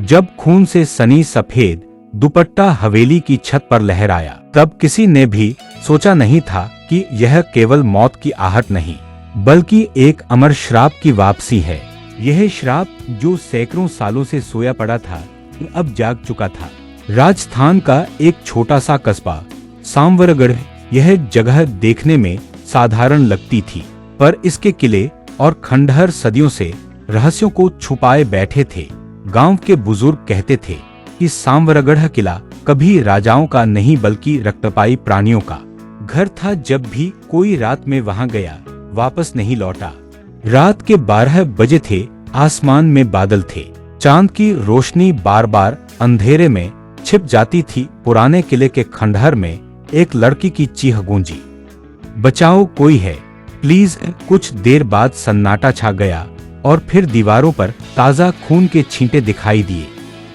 जब खून से सनी सफेद दुपट्टा हवेली की छत पर लहराया, तब किसी ने भी सोचा नहीं था कि यह केवल मौत की आहट नहीं, बल्कि एक अमर श्राप की वापसी है। यह श्राप जो सैकड़ों सालों से सोया पड़ा था, अब जाग चुका था। राजस्थान का एक छोटा सा कस्बा सांवरगढ़, यह जगह देखने में साधारण लगती थी, पर इसके किले और खंडहर सदियों से रहस्यों को छुपाए बैठे थे। गांव के बुजुर्ग कहते थे कि सांवरगढ़ किला कभी राजाओं का नहीं बल्कि रक्तपाई प्राणियों का घर था। जब भी कोई रात में वहां गया, वापस नहीं लौटा। रात के 12 बजे थे, आसमान में बादल थे, चांद की रोशनी बार बार अंधेरे में छिप जाती थी। पुराने किले के खंडहर में एक लड़की की चीख गूंजी, बचाओ, कोई है, प्लीज। कुछ देर बाद सन्नाटा छा गया और फिर दीवारों पर ताजा खून के छींटे दिखाई दिए।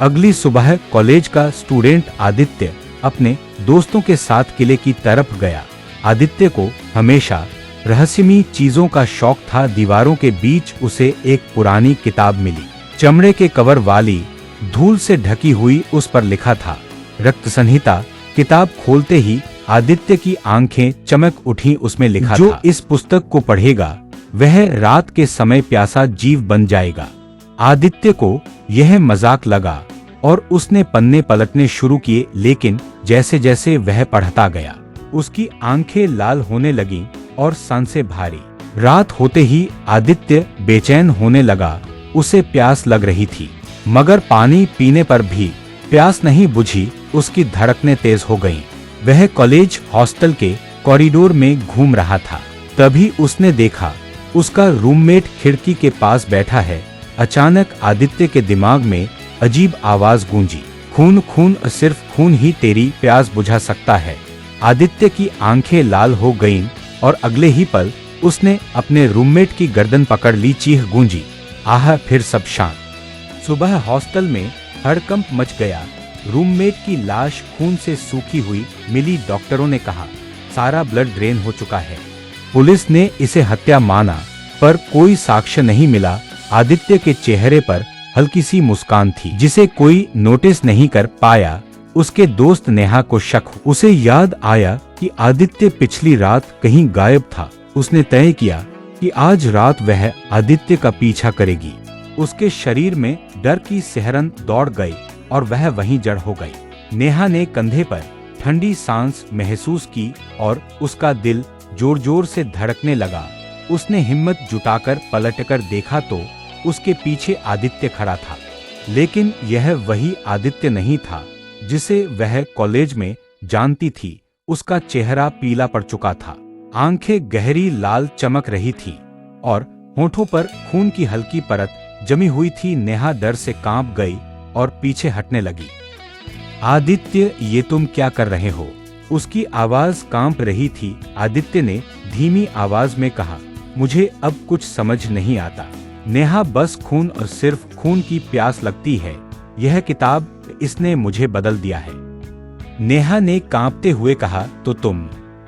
अगली सुबह कॉलेज का स्टूडेंट आदित्य अपने दोस्तों के साथ किले की तरफ गया। आदित्य को हमेशा रहस्यमयी चीजों का शौक था। दीवारों के बीच उसे एक पुरानी किताब मिली, चमड़े के कवर वाली, धूल से ढकी हुई। उस पर लिखा था रक्त संहिता। किताब खोलते ही आदित्य की आंखें चमक उठी। उसमें लिखा जो था, इस पुस्तक को पढ़ेगा वह रात के समय प्यासा जीव बन जाएगा। आदित्य को यह मजाक लगा और उसने पन्ने पलटने शुरू किए, लेकिन जैसे जैसे वह पढ़ता गया, उसकी आंखें लाल होने लगीं और सांसें भारी। रात होते ही आदित्य बेचैन होने लगा। उसे प्यास लग रही थी, मगर पानी पीने पर भी प्यास नहीं बुझी। उसकी धड़कनें तेज हो गईं। वह कॉलेज हॉस्टल के कॉरिडोर में घूम रहा था, तभी उसने देखा उसका रूममेट खिड़की के पास बैठा है। अचानक आदित्य के दिमाग में अजीब आवाज गूंजी, खून खून, सिर्फ खून ही तेरी प्यास बुझा सकता है। आदित्य की आंखें लाल हो गईं और अगले ही पल उसने अपने रूममेट की गर्दन पकड़ ली। चीख गूंजी, आह, फिर सब शांत। सुबह हॉस्टल में हड़कंप मच गया। रूममेट की लाश खून से सूखी हुई मिली। डॉक्टरों ने कहा सारा ब्लड ड्रेन हो चुका है। पुलिस ने इसे हत्या माना, पर कोई साक्ष्य नहीं मिला। आदित्य के चेहरे पर हल्की सी मुस्कान थी, जिसे कोई नोटिस नहीं कर पाया। उसके दोस्त नेहा को शक हुआ। उसे याद आया कि आदित्य पिछली रात कहीं गायब था। उसने तय किया कि आज रात वह आदित्य का पीछा करेगी। उसके शरीर में डर की सिहरन दौड़ गई और वह वहीं जड़ हो गई। नेहा ने कंधे पर ठंडी सांस महसूस की और उसका दिल जोर जोर से धड़कने लगा। उसने हिम्मत जुटाकर पलटकर देखा तो उसके पीछे आदित्य खड़ा था, लेकिन यह वही आदित्य नहीं था जिसे वह कॉलेज में जानती थी। उसका चेहरा पीला पड़ चुका था, आंखें गहरी लाल चमक रही थी और होठों पर खून की हल्की परत जमी हुई थी। नेहा डर से कांप गई और पीछे हटने लगी। आदित्य, ये तुम क्या कर रहे हो? उसकी आवाज कांप रही थी। आदित्य ने धीमी आवाज में कहा, मुझे अब कुछ समझ नहीं आता। नेहा, बस खून और सिर्फ खून की प्यास लगती है। यह किताब, इसने मुझे बदल दिया है। नेहा ने कांपते हुए कहा, तो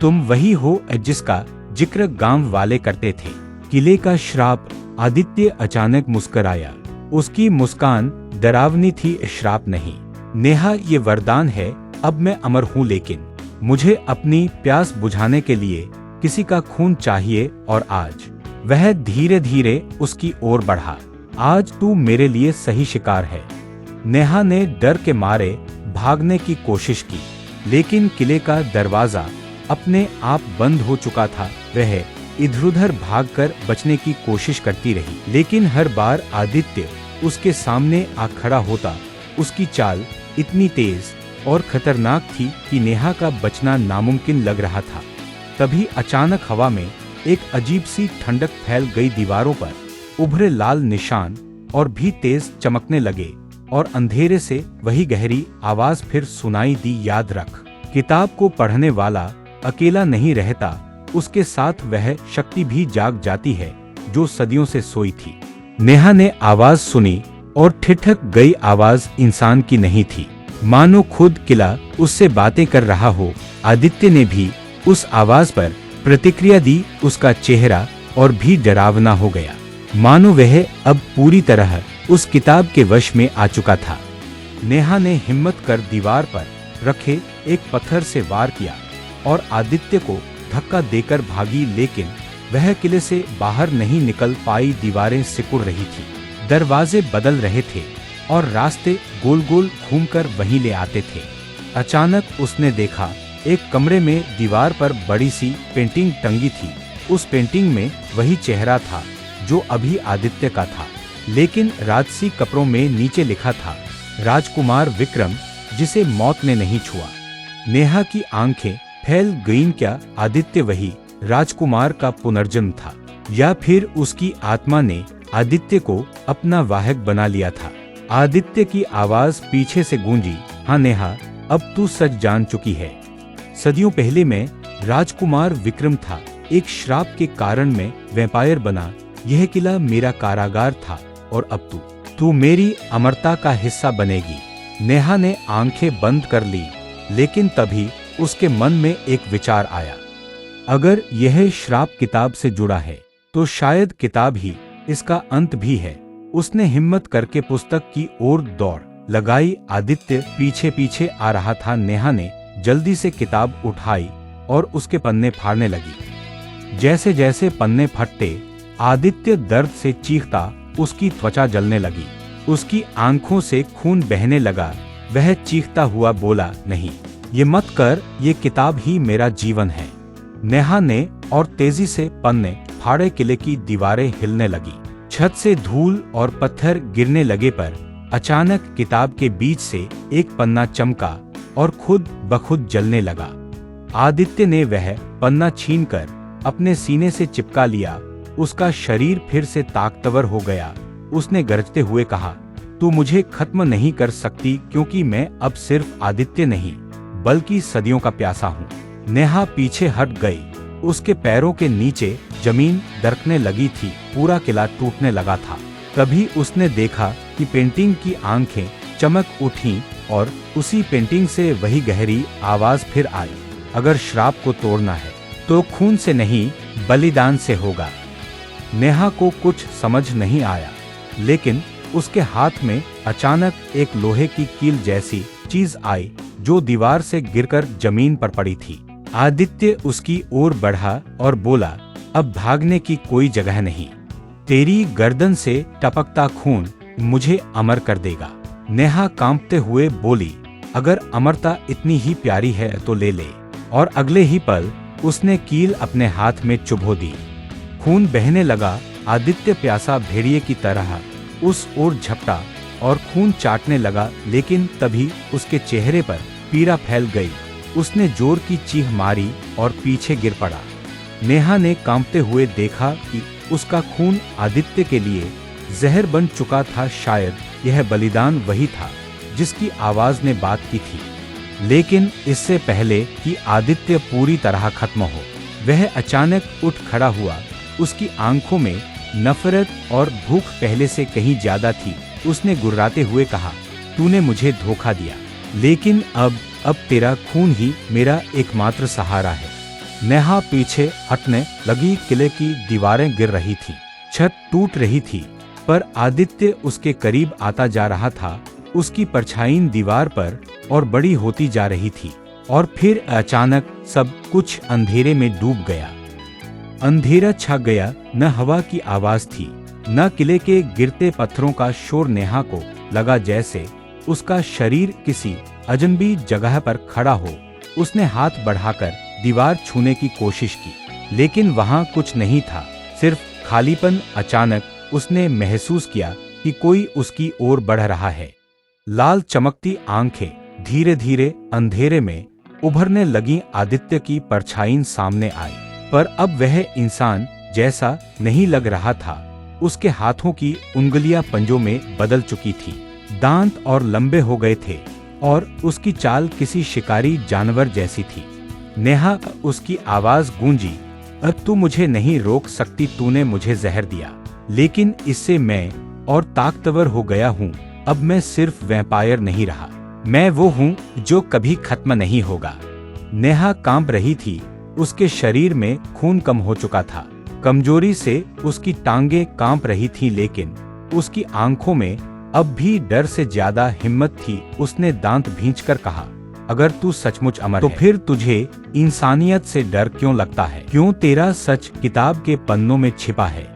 तुम वही हो जिसका जिक्र गांव वाले करते थे, किले का श्राप। आदित्य अचानक मुस्कुराया। उसकी मुस्कान डरावनी थी, श्राप नहीं। नेहा, ये वरदान है। अब मैं अमर हूँ, लेकिन मुझे अपनी प्यास बुझाने के लिए किसी का खून चाहिए। और आज वह धीरे धीरे उसकी ओर बढ़ा। आज तू मेरे लिए सही शिकार है। नेहा ने डर के मारे भागने की कोशिश की, लेकिन किले का दरवाजा अपने आप बंद हो चुका था। वह इधर-उधर भागकर बचने की कोशिश करती रही, लेकिन हर बार आदित्य उसके सामने आ खड़ा होता। उसकी चाल इतनी तेज और खतरनाक थी कि नेहा का बचना नामुमकिन लग रहा था। तभी अचानक हवा में एक अजीब सी ठंडक फैल गई। दीवारों पर उभरे लाल निशान और भी तेज चमकने लगे और अंधेरे से वही गहरी आवाज फिर सुनाई दी, याद रख, किताब को पढ़ने वाला अकेला नहीं रहता, उसके साथ वह शक्ति भी जाग जाती है जो सदियों से सोई थी। नेहा ने आवाज सुनी और ठिठक गई। आवाज इंसान की नहीं थी, मानो खुद किला उससे बातें कर रहा हो। आदित्य ने भी उस आवाज पर प्रतिक्रिया दी। उसका चेहरा और भी डरावना हो गया, मानो वह अब पूरी तरह उस किताब के वश में आ चुका था। नेहा ने हिम्मत कर दीवार पर रखे एक पत्थर से वार किया और आदित्य को धक्का देकर भागी, लेकिन वह किले से बाहर नहीं निकल पाई। दीवारें सिकुड़ रही थी, दरवाजे बदल रहे थे और रास्ते गोल गोल घूमकर वहीं ले आते थे। अचानक उसने देखा एक कमरे में दीवार पर बड़ी सी पेंटिंग टंगी थी। उस पेंटिंग में वही चेहरा था जो अभी आदित्य का था, लेकिन राजसी कपड़ों में नीचे लिखा था राजकुमार विक्रम, जिसे मौत ने नहीं छुआ। नेहा की आंखें फैल गईं। क्या आदित्य वही राजकुमार का पुनर्जन्म था, या फिर उसकी आत्मा ने आदित्य को अपना वाहक बना लिया था? आदित्य की आवाज पीछे से गूंजी, हाँ नेहा, अब तू सच जान चुकी है। सदियों पहले मैं राजकुमार विक्रम था, एक श्राप के कारण मैं वैम्पायर बना। यह किला मेरा कारागार था और अब तू मेरी अमरता का हिस्सा बनेगी। नेहा ने आंखें बंद कर ली, लेकिन तभी उसके मन में एक विचार आया। अगर यह श्राप किताब से जुड़ा है तो शायद किताब ही इसका अंत भी है। उसने हिम्मत करके पुस्तक की ओर दौड़ लगाई। आदित्य पीछे पीछे आ रहा था। नेहा ने जल्दी से किताब उठाई और उसके पन्ने फाड़ने लगी। जैसे जैसे पन्ने फटते आदित्य दर्द से चीखता, उसकी त्वचा जलने लगी, उसकी आंखों से खून बहने लगा। वह चीखता हुआ बोला, नहीं, ये मत कर, ये किताब ही मेरा जीवन है। नेहा ने और तेजी से पन्ने फाड़े। किले की दीवारें हिलने लगी, छत से धूल और पत्थर गिरने लगे, पर अचानक किताब के बीच से एक पन्ना चमका और खुद बखुद जलने लगा। आदित्य ने वह पन्ना छीनकर अपने सीने से चिपका लिया। उसका शरीर फिर से ताकतवर हो गया। उसने गरजते हुए कहा, तू मुझे खत्म नहीं कर सकती, क्योंकि मैं अब सिर्फ आदित्य नहीं बल्कि सदियों का प्यासा हूँ। नेहा पीछे हट गई। उसके पैरों के नीचे जमीन दरकने लगी थी, पूरा किला टूटने लगा था। तभी उसने देखा कि पेंटिंग की आंखें चमक उठीं और उसी पेंटिंग से वही गहरी आवाज फिर आई, अगर श्राप को तोड़ना है तो खून से नहीं, बलिदान से होगा। नेहा को कुछ समझ नहीं आया, लेकिन उसके हाथ में अचानक एक लोहे की कील जैसी चीज आई जो दीवार से गिरकर जमीन पर पड़ी थी। आदित्य उसकी ओर बढ़ा और बोला, अब भागने की कोई जगह नहीं, तेरी गर्दन से टपकता खून मुझे अमर कर देगा। नेहा कांपते हुए बोली, अगर अमरता इतनी ही प्यारी है तो ले ले। और अगले ही पल उसने कील अपने हाथ में चुभो दी। खून बहने लगा। आदित्य प्यासा भेड़िए की तरह उस ओर झपटा और खून चाटने लगा, लेकिन तभी उसके चेहरे पर पीड़ा फैल गई। उसने जोर की चीख मारी और पीछे गिर पड़ा। नेहा ने कांपते हुए देखा कि उसका खून आदित्य के लिए जहर बन चुका था। शायद यह बलिदान वही था जिसकी आवाज ने बात की थी। लेकिन इससे पहले कि आदित्य पूरी तरह खत्म हो, वह अचानक उठ खड़ा हुआ। उसकी आंखों में नफरत और भूख पहले से कहीं ज्यादा थी। उसने गुर्राते हुए कहा, तूने मुझे धोखा दिया, लेकिन अब तेरा खून ही मेरा एकमात्र सहारा है। नेहा पीछे हटने लगी। किले की दीवारें गिर रही थीं, छत टूट रही थी, पर आदित्य उसके करीब आता जा रहा था। उसकी परछाई दीवार पर और बड़ी होती जा रही थी, और फिर अचानक सब कुछ अंधेरे में डूब गया। अंधेरा छा गया। न हवा की आवाज थी, न किले के गिरते पत्थरों का शोर। नेहा को लगा जैसे उसका शरीर किसी अजनबी जगह पर खड़ा हो। उसने हाथ बढ़ाकर दीवार छूने की कोशिश की, लेकिन वहां कुछ नहीं था, सिर्फ खालीपन। अचानक उसने महसूस किया कि कोई उसकी ओर बढ़ रहा है। लाल चमकती आंखें धीरे धीरे अंधेरे में उभरने लगीं। आदित्य की परछाई सामने आई, पर अब वह इंसान जैसा नहीं लग रहा था। उसके हाथों की उंगलियां पंजों में बदल चुकी थी, दांत और लंबे हो गए थे, और उसकी चाल किसी शिकारी जानवर जैसी थी। नेहा, उसकी आवाज गूंजी, अब तू मुझे नहीं रोक सकती। तूने मुझे जहर दिया, लेकिन इससे मैं और ताकतवर हो गया हूँ। अब मैं सिर्फ वैम्पायर नहीं रहा, मैं वो हूँ जो कभी खत्म नहीं होगा। नेहा कांप रही थी। उसके शरीर में खून कम हो चुका था। कमजोरी से उसकी टांगें कांप रही थीं, लेकिन उसकी आंखों में अब भी डर से ज्यादा हिम्मत थी। उसने दांत भींचकर कहा, अगर तू सचमुच अमर तो फिर तुझे इंसानियत से डर क्यों लगता है? क्यों तेरा सच किताब के पन्नों में छिपा है?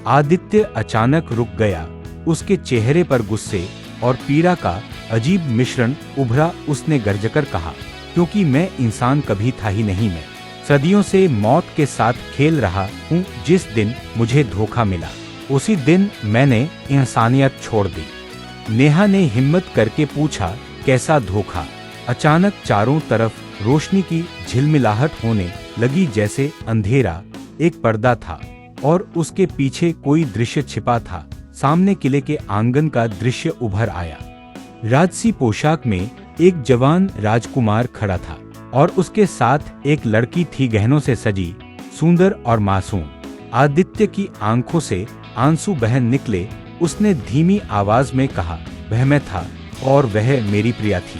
आदित्य अचानक रुक गया। उसके चेहरे पर गुस्से और पीड़ा का अजीब मिश्रण उभरा। उसने गरजकर कहा, क्योंकि मैं इंसान कभी था ही नहीं। मैं सदियों से मौत के साथ खेल रहा हूँ। जिस दिन मुझे धोखा मिला उसी दिन मैंने इंसानियत छोड़ दी। नेहा ने हिम्मत करके पूछा, कैसा धोखा? अचानक चारों तरफ रोशनी की झिलमिलाहट होने लगी, जैसे अंधेरा एक पर्दा था और उसके पीछे कोई दृश्य छिपा था। सामने किले के आंगन का दृश्य उभर आया। राजसी पोशाक में एक जवान राजकुमार खड़ा था और उसके साथ एक लड़की थी, गहनों से सजी, सुंदर और मासूम। आदित्य की आंखों से आंसू बह निकले। उसने धीमी आवाज में कहा, वह मैं था और वह मेरी प्रिया थी।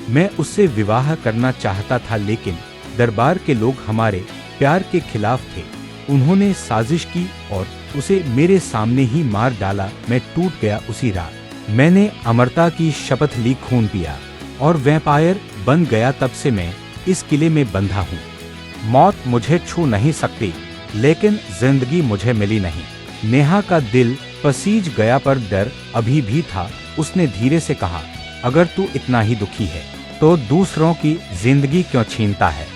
मैं उससे विवाह करना चाहता था, लेकिन दरबार के लोग हमारे प्यार के खिलाफ थे। उन्होंने साजिश की और उसे मेरे सामने ही मार डाला। मैं टूट गया उसी रात। मैंने अमरता की शपथ ली, खून पिया और वैम्पायर बन गया। तब से मैं इस किले में बंधा हूँ। मौत मुझे छू नहीं सकती, लेकिन जिंदगी मुझे मिली नहीं। नेहा का दिल पसीज गया, पर डर अभी भी था। उसने धीरे से कहा, अगर तू इतना ही दुखी है तो दूसरों की जिंदगी क्यों छीनता है?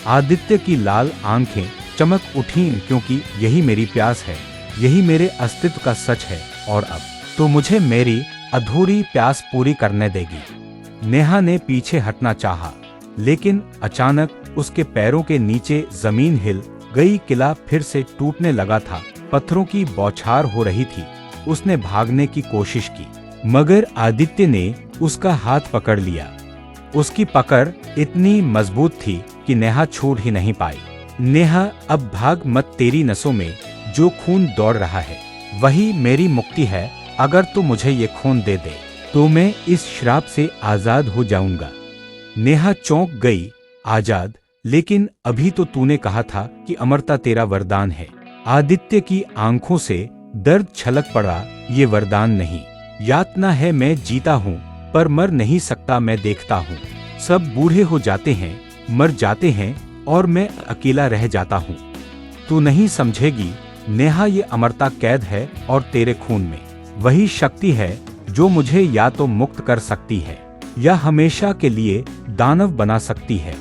आदित्य की लाल आंखें चमक उठीं, क्योंकि यही मेरी प्यास है, यही मेरे अस्तित्व का सच है। और अब तो मुझे मेरी अधूरी प्यास पूरी करने देगी। नेहा ने पीछे हटना चाहा, लेकिन अचानक उसके पैरों के नीचे जमीन हिल गई। किला फिर से टूटने लगा था। पत्थरों की बौछार हो रही थी। उसने भागने की कोशिश की, मगर आदित्य ने उसका हाथ पकड़ लिया। उसकी पकड़ इतनी मजबूत थी कि नेहा छूट ही नहीं पाई। नेहा, अब भाग मत। तेरी नसों में जो खून दौड़ रहा है वही मेरी मुक्ति है। अगर तू मुझे ये खून दे दे तो मैं इस श्राप से आजाद हो जाऊंगा। नेहा चौंक गई। आजाद? लेकिन अभी तो तूने कहा था कि अमरता तेरा वरदान है। आदित्य की आंखों से दर्द छलक पड़ा। ये वरदान नहीं, यातना है। मैं जीता हूँ पर मर नहीं सकता। मैं देखता हूँ सब बूढ़े हो जाते हैं, मर जाते हैं, और मैं अकेला रह जाता हूँ। तू नहीं समझेगी नेहा, ये अमरता कैद है और तेरे खून में वही शक्ति है जो मुझे या तो मुक्त कर सकती है या हमेशा के लिए दानव बना सकती है।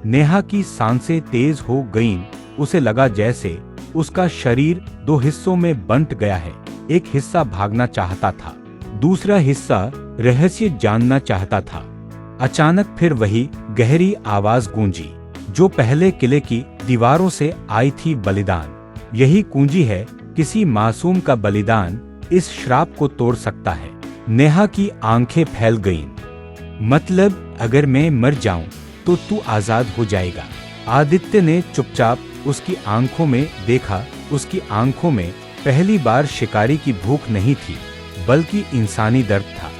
नेहा की सांसें तेज हो गईं। उसे लगा जैसे उसका शरीर दो हिस्सों में बंट गया है। एक हिस्सा भागना चाहता था, दूसरा हिस्सा रहस्य जानना चाहता था। अचानक फिर वही गहरी आवाज गूंजी जो पहले किले की दीवारों से आई थी, बलिदान। यही कुंजी है, किसी मासूम का बलिदान इस श्राप को तोड़ सकता है। नेहा की आंखें फैल गईं। मतलब अगर मैं मर जाऊं तो तू आजाद हो जाएगा? आदित्य ने चुपचाप उसकी आंखों में देखा। उसकी आंखों में पहली बार शिकारी की भूख नहीं थी, बल्कि इंसानी दर्द था।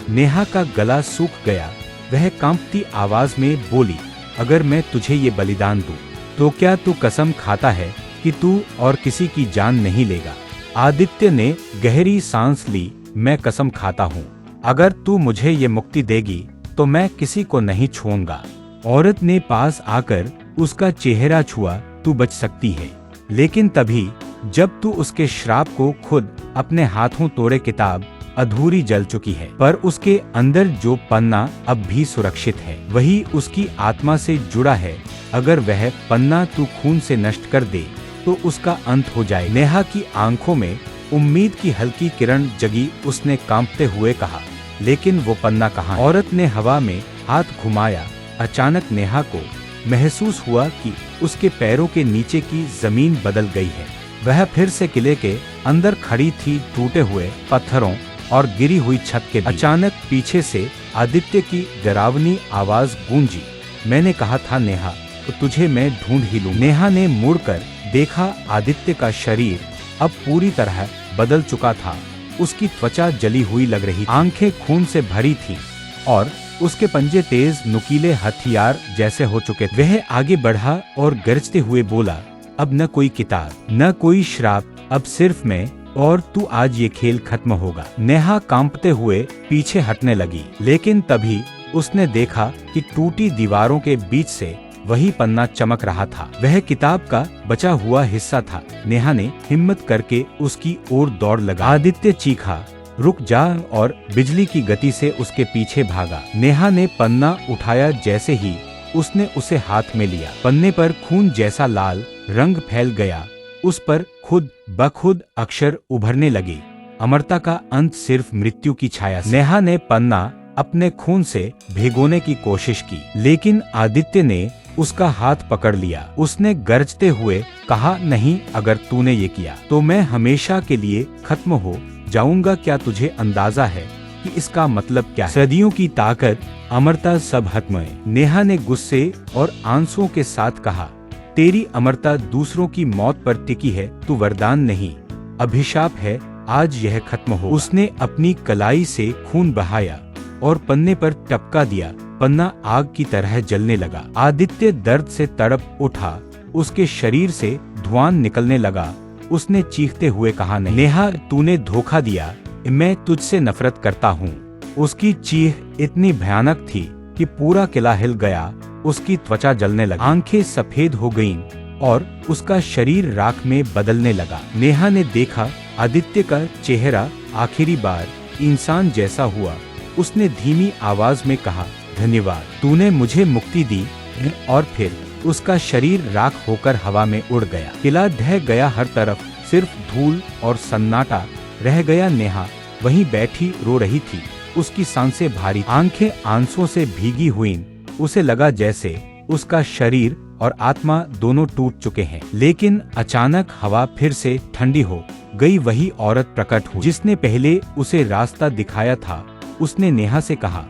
नेहा का गला सूख गया। वह कांपती आवाज में बोली, अगर मैं तुझे ये बलिदान दूं, तो क्या तू कसम खाता है कि तू और किसी की जान नहीं लेगा? आदित्य ने गहरी सांस ली। मैं कसम खाता हूँ, अगर तू मुझे ये मुक्ति देगी तो मैं किसी को नहीं छोड़ूंगा। औरत ने पास आकर उसका चेहरा छुआ। तू बच सकती है, लेकिन तभी जब तू उसके श्राप को खुद अपने हाथों तोड़े। किताब अधूरी जल चुकी है, पर उसके अंदर जो पन्ना अब भी सुरक्षित है वही उसकी आत्मा से जुड़ा है। अगर वह पन्ना तू खून से नष्ट कर दे तो उसका अंत हो जाए। नेहा की आंखों में उम्मीद की हल्की किरण जगी। उसने कांपते हुए कहा, लेकिन वो पन्ना कहाँ? औरत ने हवा में हाथ घुमाया। अचानक नेहा को महसूस हुआ कि उसके पैरों के नीचे की जमीन बदल गई है। वह फिर से किले के अंदर खड़ी थी, टूटे हुए पत्थरों और गिरी हुई छत के बीच। अचानक पीछे से आदित्य की डरावनी आवाज गूंजी, मैंने कहा था नेहा, तो तुझे मैं ढूंढ ही लूं। नेहा ने मुड़कर देखा। आदित्य का शरीर अब पूरी तरह बदल चुका था। उसकी त्वचा जली हुई लग रही, आंखें खून से भरी थीं और उसके पंजे तेज नुकीले हथियार जैसे हो चुके थे। वह आगे बढ़ा और गरजते हुए बोला, अब न कोई किताब, न कोई श्राप, अब सिर्फ मैं, और तू आज ये खेल खत्म होगा। नेहा कांपते हुए पीछे हटने लगी, लेकिन तभी उसने देखा कि टूटी दीवारों के बीच से वही पन्ना चमक रहा था। वह किताब का बचा हुआ हिस्सा था। नेहा ने हिम्मत करके उसकी ओर दौड़ लगा। आदित्य चीखा, रुक जा, और बिजली की गति से उसके पीछे भागा। नेहा ने पन्ना उठाया। जैसे ही उसने उसे हाथ में लिया, पन्ने पर खून जैसा लाल रंग फैल गया। उस पर खुद ब खुद अक्षर उभरने लगे, अमरता का अंत, सिर्फ मृत्यु की छाया। नेहा ने पन्ना अपने खून से भिगोने की कोशिश की, लेकिन आदित्य ने उसका हाथ पकड़ लिया। उसने गरजते हुए कहा, नहीं, अगर तूने ये किया तो मैं हमेशा के लिए खत्म हो जाऊंगा। क्या तुझे अंदाजा है कि इसका मतलब क्या है? सदियों की ताकत, अमरता, सब खत्म है। नेहा ने गुस्से और आंसुओं के साथ कहा, तेरी अमरता दूसरों की मौत पर टिकी है। तू वरदान नहीं, अभिशाप है। आज यह खत्म हो। उसने अपनी कलाई से खून बहाया और पन्ने पर टपका दिया। पन्ना आग की तरह जलने लगा। आदित्य दर्द से तड़प उठा, उसके शरीर से धुआं निकलने लगा। उसने चीखते हुए कहा, नहीं नेहा, तूने धोखा दिया, मैं तुझसे नफरत करता हूँ। उसकी चीख इतनी भयानक थी कि पूरा किला हिल गया। उसकी त्वचा जलने लगी, आंखें सफेद हो गईं और उसका शरीर राख में बदलने लगा। नेहा ने देखा आदित्य का चेहरा आखिरी बार इंसान जैसा हुआ। उसने धीमी आवाज में कहा, धन्यवाद, तूने मुझे मुक्ति दी। और फिर उसका शरीर राख होकर हवा में उड़ गया। किला ढह गया, हर तरफ सिर्फ धूल और सन्नाटा रह गया। नेहा वहीं बैठी रो रही थी, उसकी सांसें भारी, आंखें आंसुओं से भीगी हुईं। उसे लगा जैसे उसका शरीर और आत्मा दोनों टूट चुके हैं। लेकिन अचानक हवा फिर से ठंडी हो गई। वही औरत प्रकट हुई जिसने पहले उसे रास्ता दिखाया था। उसने नेहा से कहा,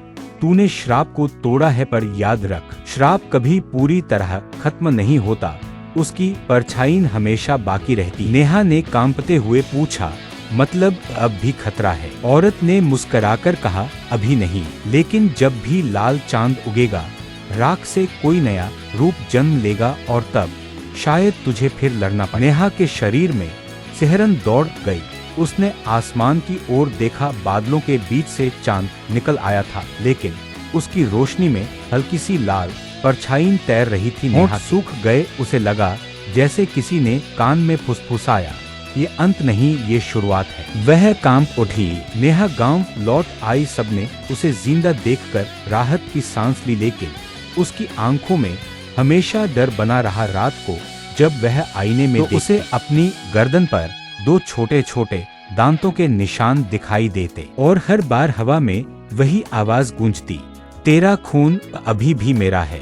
तूने श्राप को तोड़ा है, पर याद रख, श्राप कभी पूरी तरह खत्म नहीं होता, उसकी परछाई हमेशा बाकी रहती। नेहा ने कांपते हुए पूछा, मतलब अब भी खतरा है? औरत ने मुस्कुराकर कहा, अभी नहीं, लेकिन जब भी लाल चांद उगेगा, राख से कोई नया रूप जन्म लेगा, और तब शायद तुझे फिर लड़ना पड़े। नेहा के शरीर में सिहरन दौड़ गई। उसने आसमान की ओर देखा। बादलों के बीच से चांद निकल आया था, लेकिन उसकी रोशनी में हल्की सी लाल परछाई तैर रही थी। नेहा सूख गए। उसे लगा जैसे किसी ने कान में फुसफुसाया, ये अंत नहीं, ये शुरुआत है। वह कांप उठी। नेहा गांव लौट आई। सबने उसे जिंदा देखकर राहत की सांस ली, लेकिन उसकी आंखों में हमेशा डर बना रहा। रात को जब वह आईने में तो उसे अपनी गर्दन पर 2 छोटे छोटे दांतों के निशान दिखाई देते, और हर बार हवा में वही आवाज गूंजती, तेरा खून अभी भी मेरा है।